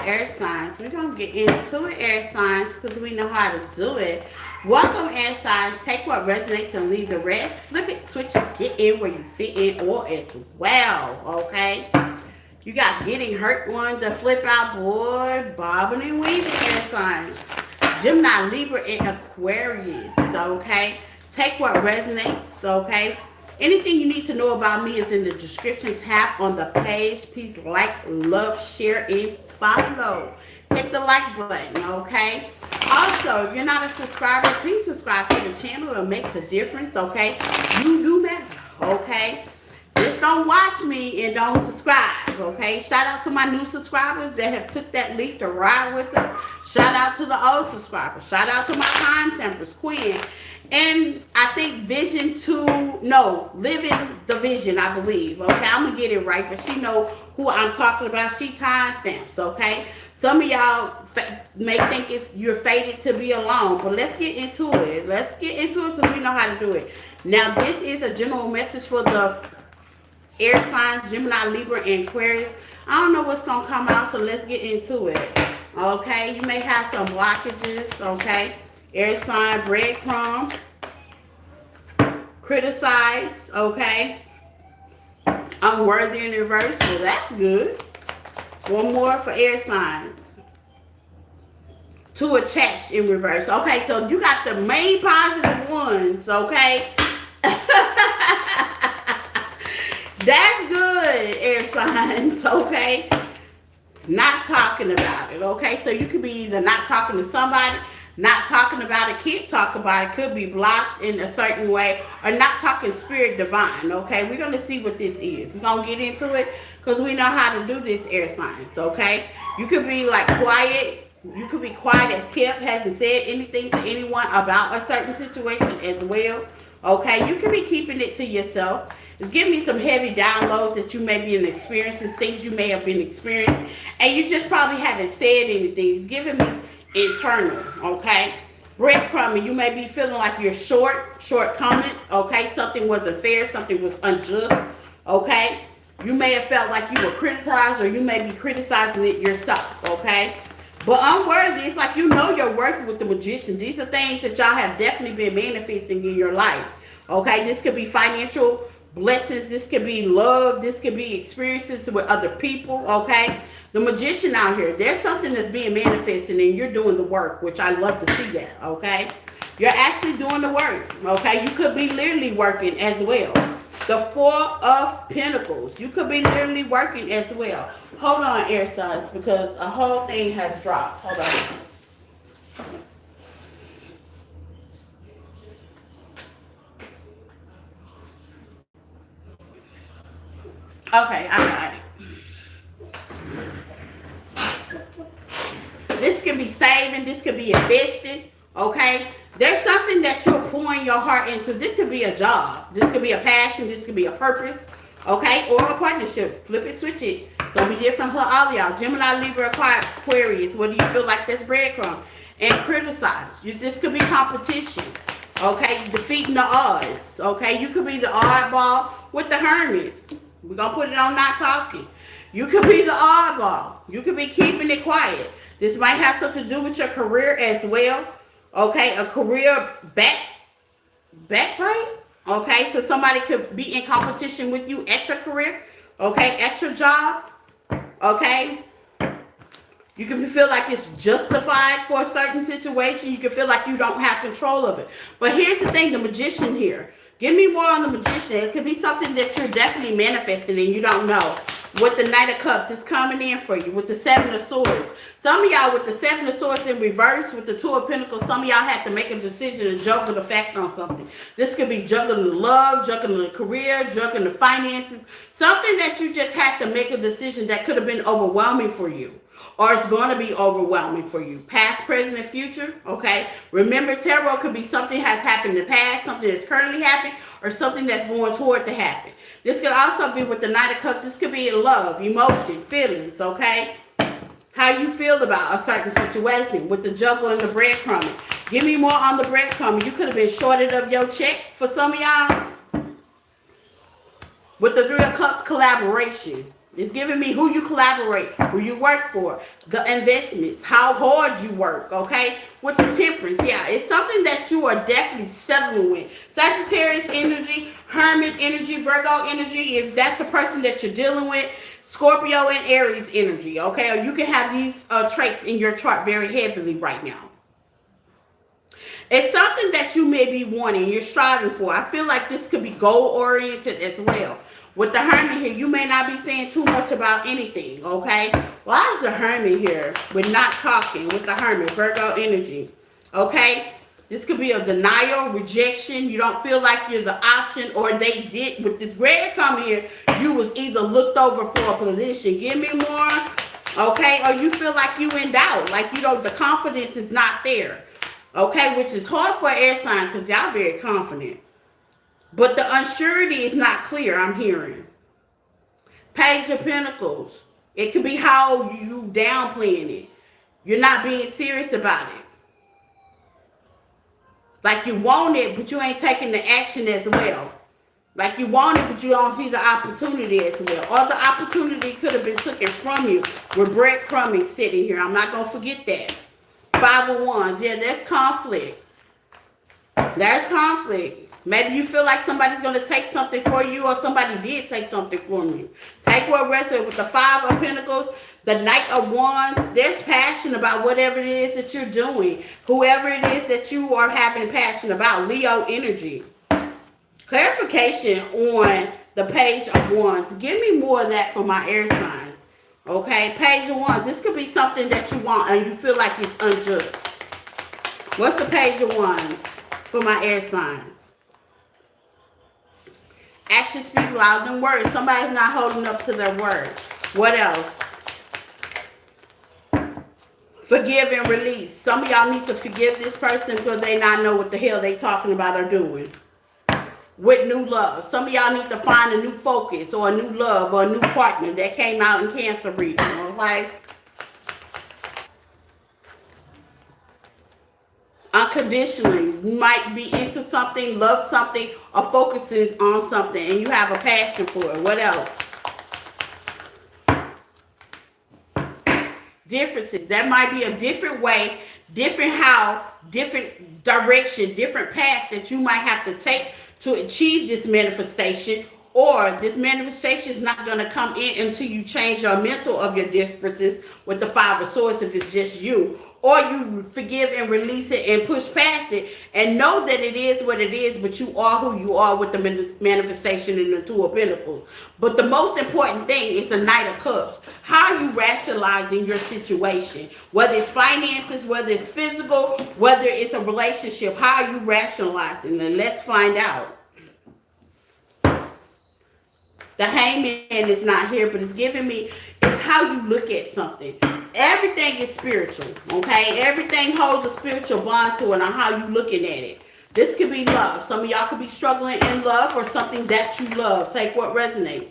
about air signs. We're going to get into it, air signs, because we know how to do it. Welcome, air signs. Take what resonates and leave the rest. Flip it, switch it, get in where you fit in or as well, okay? You got getting hurt one, the flip out board, bobbing and weaving, air signs. Gemini, Libra, and Aquarius, okay? Take what resonates, okay? Anything you need to know about me is in the description. Tap on the page. Please like, love, share, and follow. Hit the like button, okay? Also, if you're not a subscriber, please subscribe to the channel. It makes a difference, okay? You do matter, okay? Just don't watch me and don't subscribe, okay? Shout out to my new subscribers that have took that leap to ride with us. Shout out to the old subscribers. Shout out to my time tempers, Quinn. And I think Living the Vision, I believe, okay? I'm going to get it right, but she know who I'm talking about. She time stamps, okay? Some of y'all may think you're fated to be alone, but let's get into it. Let's get into it because we know how to do it. Now, this is a general message for the air signs, Gemini, Libra, and Aquarius. I don't know what's going to come out, so let's get into it. Okay? You may have some blockages, okay? Air sign, breadcrumb, criticize, okay? Unworthy in reverse, well, that's good. One more for air signs. To attach in reverse. Okay, so you got the main positive ones, okay? That's good, air signs, okay? Not talking about it, okay? So you could be either not talking to somebody, not talking about it, can't talk about it, could be blocked in a certain way, or not talking spirit divine, okay? We're going to see what this is. We're going to get into it because we know how to do this, air signs, okay? You could be like quiet. You could be quiet as kept, hasn't said anything to anyone about a certain situation as well, okay? You could be keeping it to yourself. It's giving me some heavy downloads that you may be experiencing, things you may have been experiencing, and you just probably haven't said anything. It's giving me internal, okay? Breadcrumbing, you may be feeling like you're short comments, okay? Something wasn't fair, something was unjust, okay? You may have felt like you were criticized, or you may be criticizing it yourself, okay? But unworthy, it's like you know you're working with the Magician. These are things that y'all have definitely been manifesting in your life, okay? This could be financial blessings, this could be love, this could be experiences with other people, okay? The Magician out here, there's something that's being manifested and you're doing the work, which I love to see that, okay? You're actually doing the work, okay? You could be literally working as well. The Four of Pentacles, you could be literally working as well. Hold on, air signs, because a whole thing has dropped. Hold on. Okay, I got it. This can be saving. This could be investing. Okay? There's something that you're pouring your heart into. This could be a job. This could be a passion. This could be a purpose. Okay? Or a partnership. Flip it, switch it. So we did from her, all of y'all. Gemini, Libra, Aquarius. What do you feel like that's breadcrumb? And criticize. This could be competition. Okay? Defeating the odds. Okay? You could be the oddball with the hermit. We're going to put it on not talking. You could be the oddball. You could be keeping it quiet. This might have something to do with your career as well. Okay, a career backbite. Okay, so somebody could be in competition with you at your career. Okay, at your job. Okay. You can feel like it's justified for a certain situation. You can feel like you don't have control of it. But here's the thing, the Magician here. Give me more on the Magician. It could be something that you're definitely manifesting and you don't know. With the Knight of Cups, it's coming in for you. With the Seven of Swords. Some of y'all with the Seven of Swords in reverse, with the Two of Pentacles, some of y'all have to make a decision to juggle the fact on something. This could be juggling the love, juggling the career, juggling the finances. Something that you just have to make a decision that could have been overwhelming for you. Or it's going to be overwhelming for you. Past, present, and future, okay? Remember, tarot could be something has happened in the past, something that's currently happening, or something that's going toward to happen. This could also be with the Knight of Cups. This could be love, emotion, feelings, okay? How you feel about a certain situation with the juggle and the breadcrumbing. Give me more on the breadcrumbing. You could have been shorted of your check for some of y'all. With the Three of Cups, collaboration. It's giving me who you collaborate, who you work for, the investments, how hard you work, okay? With the temperance, yeah, it's something that you are definitely settling with. Sagittarius energy, Hermit energy, Virgo energy, if that's the person that you're dealing with, Scorpio and Aries energy, okay? Or you can have these traits in your chart very heavily right now. It's something that you may be wanting, you're striving for. I feel like this could be goal-oriented as well. With the Hermit here, you may not be saying too much about anything, okay? Why is the Hermit here? We're not talking with the Hermit, Virgo energy, okay? This could be a denial, rejection. You don't feel like you're the option, or they did. With this red coming here, you was either looked over for a position. Give me more, okay? Or you feel like you in doubt, like, you know, the confidence is not there, okay? Which is hard for an air sign because y'all very confident. But the unsurety is not clear, I'm hearing. Page of Pentacles. It could be how you downplaying it. You're not being serious about it. Like you want it, but you ain't taking the action as well. Like you want it, but you don't see the opportunity as well. Or the opportunity could have been taken from you with breadcrumbing sitting here. I'm not going to forget that. 5 of Wands. Yeah, there's conflict. There's conflict. Maybe you feel like somebody's going to take something for you, or somebody did take something from you. Take what resonates with the 5 of Pentacles, the Knight of Wands. There's passion about whatever it is that you're doing. Whoever it is that you are having passion about. Leo energy. Clarification on the Page of Wands. Give me more of that for my air sign. Okay, Page of Wands. This could be something that you want and you feel like it's unjust. What's the Page of Wands for my air signs? Actions speak louder than words. Somebody's not holding up to their word. What else? Forgive and release. Some of y'all need to forgive this person because they not know what the hell they talking about or doing. With new love. Some of y'all need to find a new focus or a new love or a new partner. That came out in Cancer reading. Okay? Unconditionally, you might be into something, love something, or focusing on something, and you have a passion for it. What else? Differences. That might be a different way, different how, different direction, different path that you might have to take to achieve this manifestation. Or this manifestation is not going to come in until you change your mental of your differences with the 5 of Swords if it's just you. Or you forgive and release it and push past it and know that it is what it is, but you are who you are with the manifestation in the 2 of Pentacles. But the most important thing is the Knight of Cups. How are you rationalizing your situation? Whether it's finances, whether it's physical, whether it's a relationship, how are you rationalizing? And let's find out. The Hangman is not here, but it's giving me, it's how you look at something. Everything is spiritual, okay? Everything holds a spiritual bond to it on how you looking at it. This could be love. Some of y'all could be struggling in love or something that you love. Take what resonates.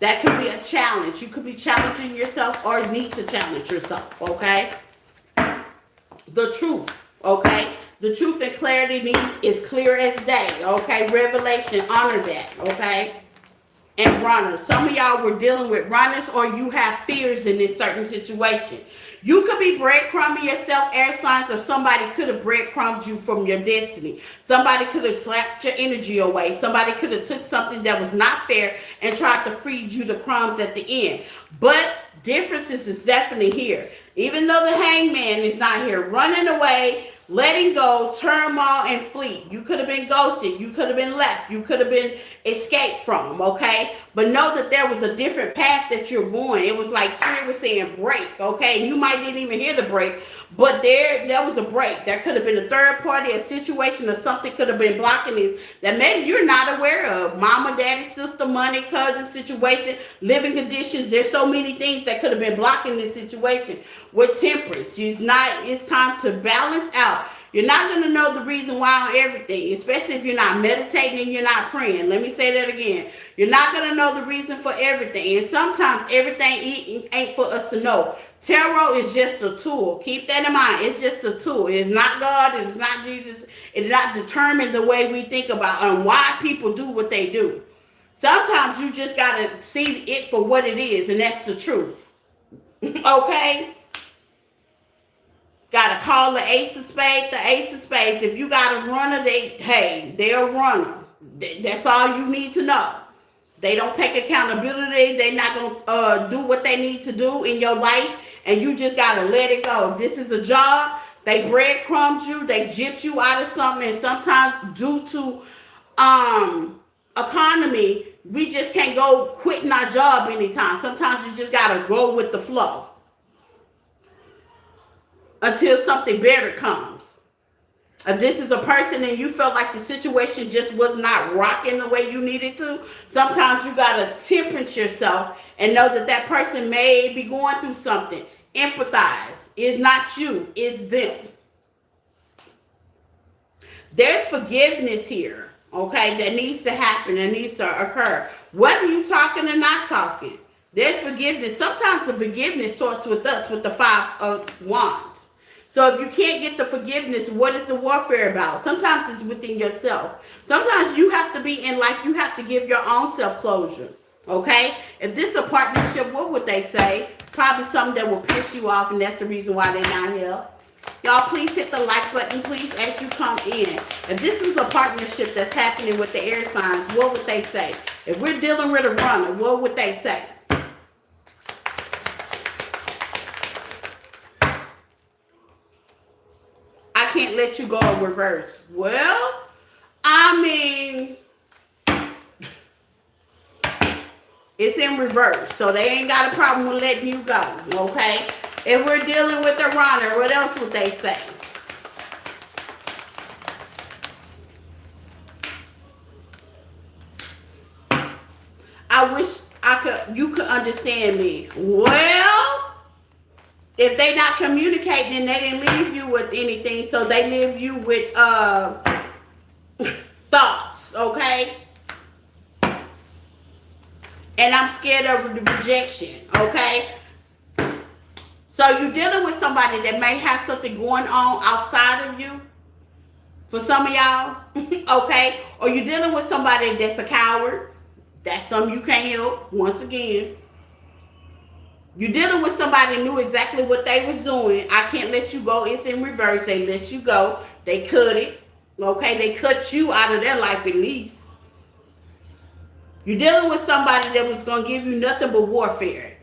That could be a challenge. You could be challenging yourself or need to challenge yourself, okay? The truth, okay? The truth and clarity needs is clear as day, okay? Revelation, honor that, okay? And runners. Some of y'all were dealing with runners, or you have fears in this certain situation. You could be breadcrumbing yourself, air signs, or somebody could have breadcrumbed you from your destiny. Somebody could have slapped your energy away. Somebody could have took something that was not fair and tried to feed you the crumbs at the end. But differences is definitely here. Even though the Hangman is not here, running away, letting go, turmoil, and flee. You could have been ghosted. You could have been left. You could have been escaped from, okay? But know that there was a different path that you're going. It was like Spirit was saying break, okay? You might didn't even hear the break, but there was a break. There could have been a third party, a situation, or something could have been blocking this that maybe you're not aware of. Mama, daddy, sister, money, cousin, situation, living conditions. There's so many things that could have been blocking this situation. With temperance, it's time to balance out. You're not going to know the reason why on everything, especially if you're not meditating and you're not praying. Let me say that again. You're not going to know the reason for everything. And sometimes everything ain't for us to know. Tarot is just a tool. Keep that in mind. It's just a tool. It's not God. It's not Jesus. It does not determine the way we think about and why people do what they do. Sometimes you just gotta see it for what it is, and that's the truth. Okay? Gotta call the ace of spades, the ace of spades. If you got a runner, they're a runner. That's all you need to know. They don't take accountability. They're not gonna do what they need to do in your life, and you just gotta let it go. If this is a job, they breadcrumbed you, they gypped you out of something, and sometimes due to economy, we just can't go quitting our job anytime. Sometimes you just gotta go with the flow until something better comes. If this is a person and you felt like the situation just was not rocking the way you needed to, sometimes you gotta temperate yourself and know that that person may be going through something. Empathize. It's not you, it's them. There's forgiveness here, okay, that needs to happen, that needs to occur. Whether you're talking or not talking, there's forgiveness. Sometimes the forgiveness starts with us, with the 5 of Wands. So if you can't get the forgiveness, what is the warfare about? Sometimes it's within yourself. Sometimes you have to be in life, you have to give your own self closure. Okay? If this is a partnership, what would they say? Probably something that will piss you off, and that's the reason why they're not here. Y'all, please hit the like button, please, as you come in. If this is a partnership that's happening with the air signs, what would they say? If we're dealing with a runner, what would they say? I can't let you go in reverse. Well, I mean, it's in reverse, so they ain't got a problem with letting you go, okay? If we're dealing with a runner, what else would they say? I wish you could understand me. Well, if they not communicating, they didn't leave you with anything, so they leave you with thoughts, okay? And I'm scared of the rejection, okay? So you're dealing with somebody that may have something going on outside of you. For some of y'all, okay? Or you're dealing with somebody that's a coward. That's something you can't help, once again. You're dealing with somebody who knew exactly what they was doing. I can't let you go. It's in reverse. They let you go. They cut it. Okay? They cut you out of their life at least. You're dealing with somebody that was going to give you nothing but warfare.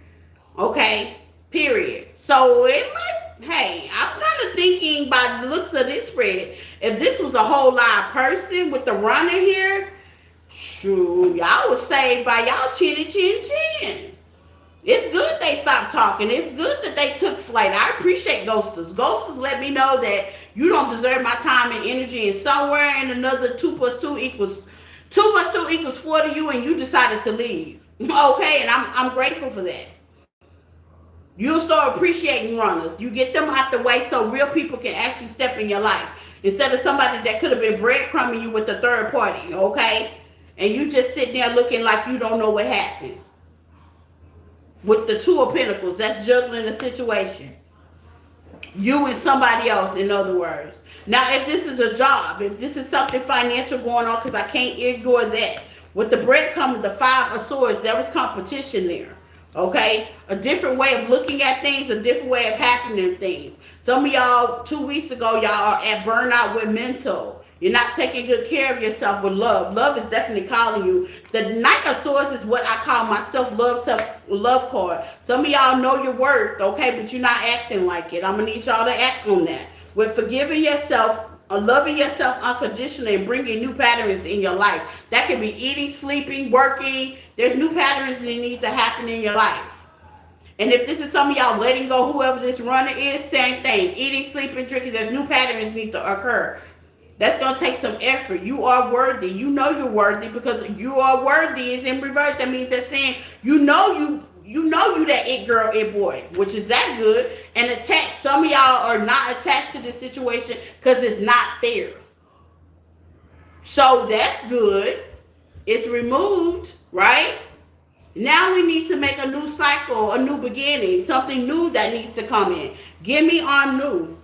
Okay? Period. So it might, hey, I'm kind of thinking by the looks of this spread, if this was a whole live person with the runner here, shoot, y'all was saved by y'all chinny chin chin. It's good they stopped talking. It's good that they took flight. I appreciate ghosters. Ghosters let me know that you don't deserve my time and energy, and somewhere in another 2 + 2 equals 4 to you, and you decided to leave. Okay, and I'm grateful for that. You'll start appreciating runners. You get them out the way so real people can actually step in your life. Instead of somebody that could have been breadcrumbing you with the third party, okay? And you just sitting there looking like you don't know what happened. With the 2 of Pentacles, that's juggling the situation. You and somebody else, in other words. Now, if this is a job, if this is something financial going on, because I can't ignore that. With the breadcrumb, the 5 of Swords, there was competition there. Okay? A different way of looking at things, a different way of happening things. Some of y'all, 2 weeks ago, y'all are at burnout with mental. You're not taking good care of yourself with love. Love is definitely calling you. The Knight of Swords is what I call my self-love card. Some of y'all know your worth, okay, but you're not acting like it. I'm going to need y'all to act on that. With forgiving yourself, loving yourself unconditionally, and bringing new patterns in your life. That could be eating, sleeping, working. There's new patterns that need to happen in your life. And if this is some of y'all letting go, whoever this runner is, same thing. Eating, sleeping, drinking, there's new patterns need to occur. That's going to take some effort. You are worthy. You know you're worthy, because you are worthy is in reverse. That means that's saying you know you that it girl, it boy, which is that good. And attached. Some of y'all are not attached to this situation because it's not there. So that's good. It's removed, right? Now we need to make a new cycle, a new beginning, something new that needs to come in. Give me on new.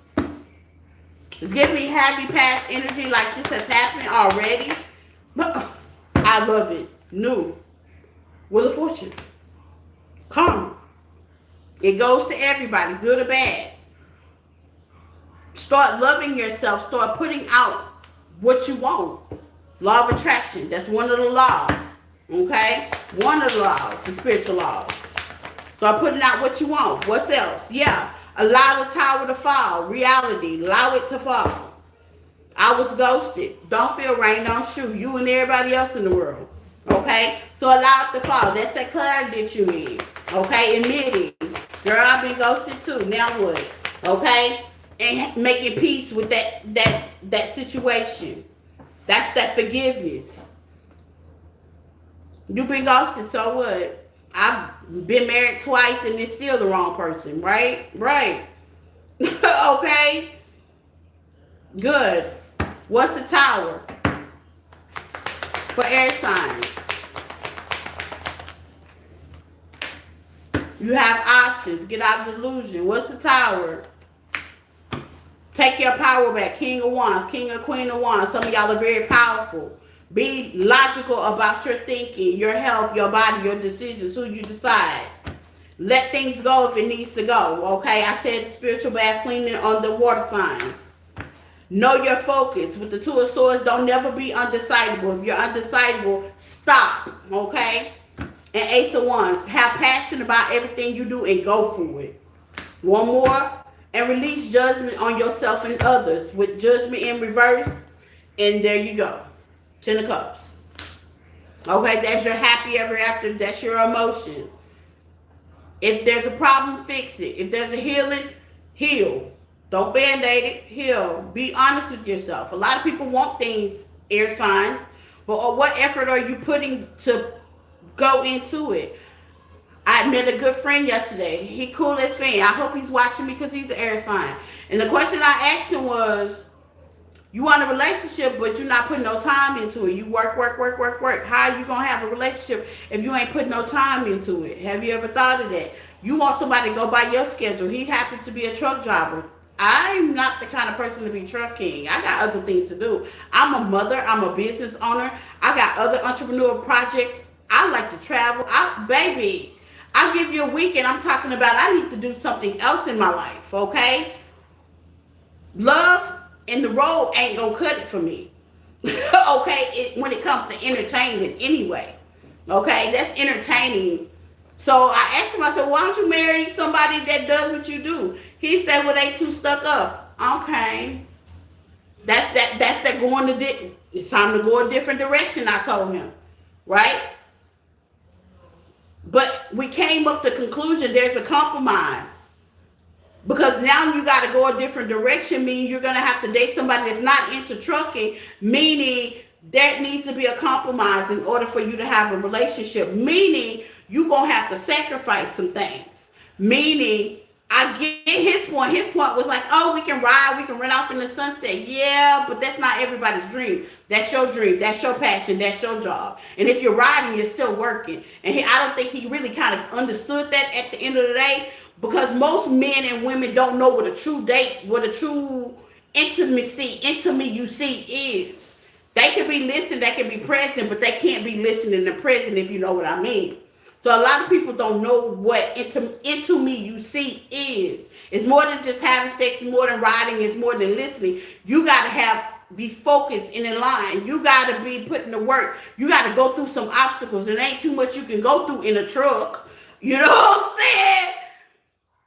It's giving me happy past energy like this has happened already. I love it. New. Wheel of Fortune. Karma. It goes to everybody, good or bad. Start loving yourself. Start putting out what you want. Law of attraction. That's one of the laws. Okay? One of the laws, the spiritual laws. Start putting out what you want. What's else? Yeah. Allow the tower to fall. Reality. Allow it to fall. I was ghosted. Don't feel rain, don't shoot. You and everybody else in the world. Okay? So allow it to fall. That's that clarity that you need. Okay? Admitting. Girl, I've been ghosted too. Now what? Okay? And making peace with that situation. That's that forgiveness. You've been ghosted, so what? I've been married twice and it's still the wrong person, right? Right. Okay? Good. What's the tower? For air signs. You have options. Get out of delusion. What's the tower? Take your power back. King of Wands, King or Queen of Wands. Some of y'all are very powerful. Be logical about your thinking, your health, your body, your decisions, who you decide. Let things go if it needs to go. Okay, I said spiritual bath cleaning on the water signs. Know your focus. With the Two of Swords, don't never be undecidable. If you're undecidable, stop. Okay? And Ace of Wands, have passion about everything you do and go for it. One more. And release judgment on yourself and others with judgment in reverse. And there you go. 10 of Cups. Okay, that's your happy ever after. That's your emotion. If there's a problem, fix it. If there's a healing, heal. Don't band-aid it, heal. Be honest with yourself. A lot of people want things, air signs, but what effort are you putting to go into it? I met a good friend yesterday. He cool as fan. I hope he's watching me because he's an air sign. And the question I asked him was, you want a relationship, but you're not putting no time into it. You work. How are you going to have a relationship if you ain't putting no time into it? Have you ever thought of that? You want somebody to go by your schedule. He happens to be a truck driver. I'm not the kind of person to be trucking. I got other things to do. I'm a mother. I'm a business owner. I got other entrepreneurial projects. I like to travel. Baby, I'll give you a weekend. I'm talking about I need to do something else in my life, okay? Love and the road ain't gonna cut it for me. Okay, when it comes to entertainment anyway. Okay, that's entertaining. So I asked him, I said, why don't you marry somebody that does what you do? He said, well, they too stuck up. Okay. That's that going to, it's time to go a different direction, I told him. Right? But we came up to the conclusion there's a compromise. Because now you got to go a different direction, meaning you're going to have to date somebody that's not into trucking, meaning there needs to be a compromise in order for you to have a relationship, meaning you're going to have to sacrifice some things, meaning I get his point. His point was like, oh, we can ride, we can run off in the sunset. Yeah, but that's not everybody's dream. That's your dream. That's your passion. That's your job. And if you're riding, you're still working. And I don't think he really kind of understood that at the end of the day, because most men and women don't know what a true date, what a true intimacy is. They can be listening, they can be present, but they can't be listening and present, if you know what I mean. So a lot of people don't know what intimacy is. It's more than just having sex, it's more than riding, it's more than listening. You got to be focused and in line. You got to be putting the work. You got to go through some obstacles. It ain't too much you can go through in a truck. You know what I'm saying?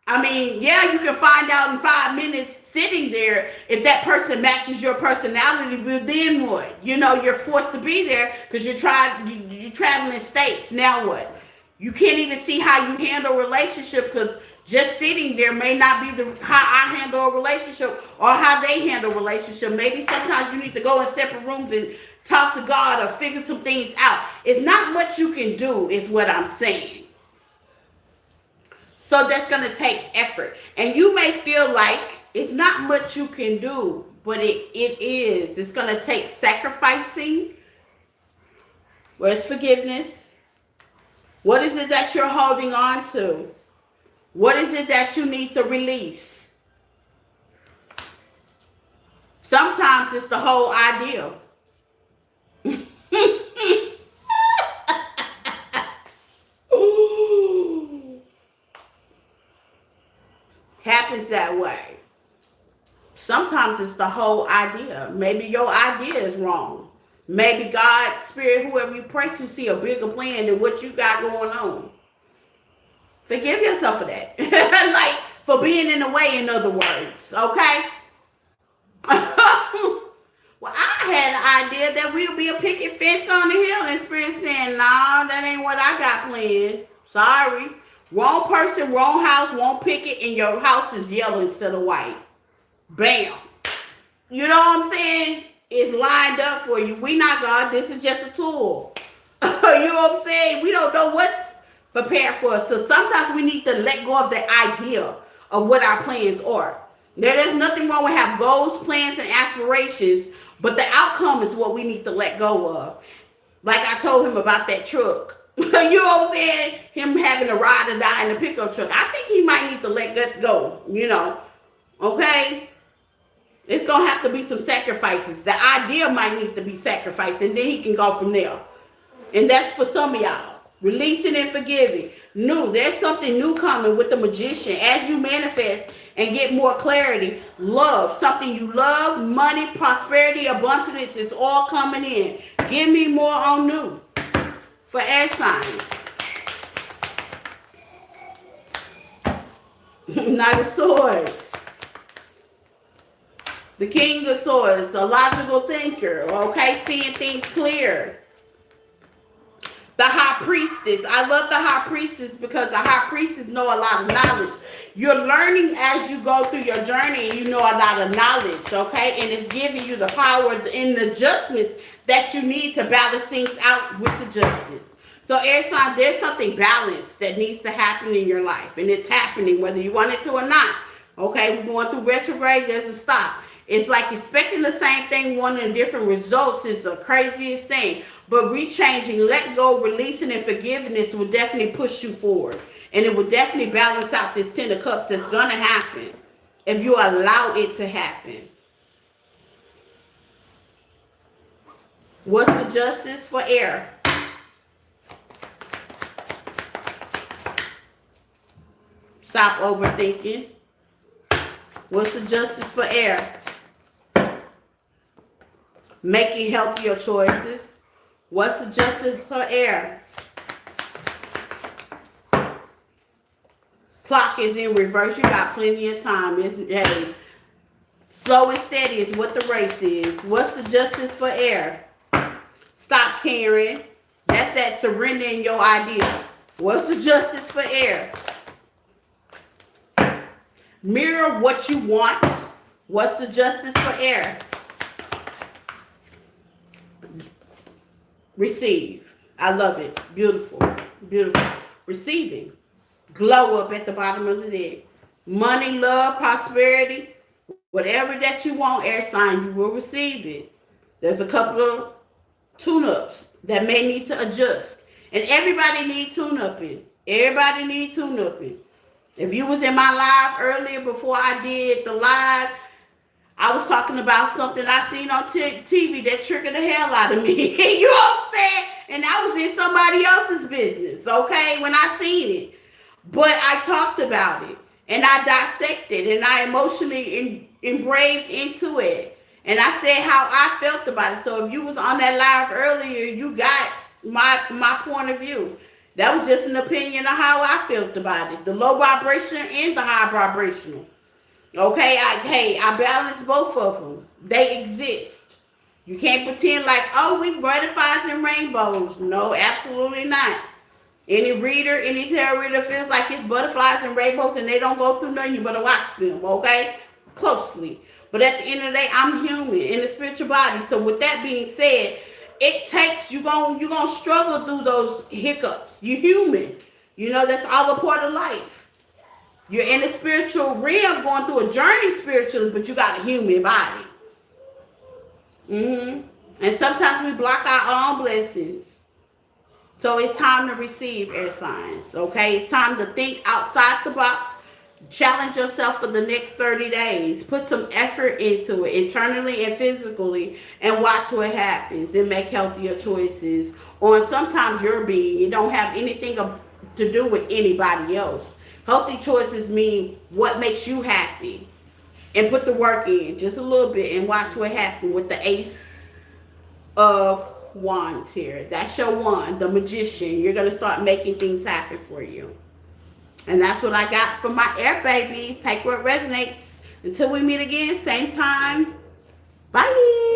I mean, yeah, you can find out in 5 minutes sitting there if that person matches your personality, but then what? You know, you're forced to be there because you're traveling states. Now what? You can't even see how you handle a relationship because just sitting there may not be how I handle a relationship or how they handle a relationship. Maybe sometimes you need to go in separate rooms and talk to God or figure some things out. It's not much you can do is what I'm saying. So that's going to take effort. And you may feel like it's not much you can do, but it is. It's going to take sacrificing. Where's forgiveness? What is it that you're holding on to? What is it that you need to release? Sometimes it's the whole idea. that way. Sometimes it's the whole idea. Maybe your idea is wrong. Maybe God, Spirit, whoever you pray to, see a bigger plan than what you got going on. Forgive yourself for that. Like, for being in the way, in other words. Okay? Well, I had an idea that we'll be a picket fence on the hill, and Spirit saying, no, that ain't what I got planned. Sorry. Wrong person, wrong house, wrong picket, and your house is yellow instead of white. Bam. You know what I'm saying? It's lined up for you. We not God. This is just a tool. You know what I'm saying? We don't know what's prepared for us. So sometimes we need to let go of the idea of what our plans are. There's nothing wrong with have goals, plans, and aspirations, but the outcome is what we need to let go of. Like I told him about that truck. You know what I'm saying? Him having a ride or die in a pickup truck. I think he might need to let that go, you know. Okay? It's going to have to be some sacrifices. The idea might need to be sacrificed, and then he can go from there. And that's for some of y'all. Releasing and forgiving. There's something new coming with the magician. As you manifest and get more clarity, love, something you love, money, prosperity, abundance, is all coming in. Give me more on new for air signs. Knight of Swords. The King of Swords, a logical thinker, okay, seeing things clear. The High Priestess. I love the High Priestess because the High Priestess know a lot of knowledge. You're learning as you go through your journey, and you know a lot of knowledge, okay? And it's giving you the power and the adjustments that you need to balance things out with the justice. So air sign, there's something balanced that needs to happen in your life, and it's happening whether you want it to or not. Okay, we're going through retrograde, there's a stop. It's like expecting the same thing, wanting different results is the craziest thing. But rechanging, let go, releasing, and forgiveness will definitely push you forward. And it will definitely balance out this 10 of Cups that's going to happen if you allow it to happen. What's the justice for air? Stop overthinking. What's the justice for air? Making healthier choices. What's the justice for air? Clock is in reverse. You got plenty of time. Hey, slow and steady is what the race is. What's the justice for air? Stop caring. That's that surrendering your idea. What's the justice for air? Mirror what you want. What's the justice for air? Receive. I love it. Beautiful. Beautiful. Receiving. Glow up at the bottom of the deck. Money, love, prosperity. Whatever that you want, air sign, you will receive it. There's a couple of tune-ups that may need to adjust. And everybody needs tune-upping. Everybody needs tune-upping. If you was in my live earlier before I did the live, I was talking about something I seen on TV that triggered the hell out of me. You know what I'm saying? And I was in somebody else's business, okay, when I seen it. But I talked about it, and I dissected, and I emotionally engraved into it. And I said how I felt about it. So if you was on that live earlier, you got my point of view. That was just an opinion of how I felt about it. The low vibration and the high vibrational. Okay, I balance both of them. They exist. You can't pretend like, oh, we butterflies and rainbows. No, absolutely not. Any reader, any tarot reader feels like it's butterflies and rainbows and they don't go through nothing, you better watch them, okay? Closely. But at the end of the day, I'm human in a spiritual body. So with that being said, it takes, you're gonna struggle through those hiccups. You're human. You know, that's all a part of life. You're in a spiritual realm going through a journey spiritually, but you got a human body. And sometimes we block our own blessings. So it's time to receive, air signs, okay? It's time to think outside the box. Challenge yourself for the next 30 days. Put some effort into it, internally and physically, and watch what happens and make healthier choices on sometimes your being. It don't have anything to do with anybody else. Healthy choices mean what makes you happy. And put the work in just a little bit and watch what happens with the Ace of Wands here. That's your wand, the magician. You're going to start making things happen for you. And that's what I got for my air babies. Take what resonates. Until we meet again, same time. Bye.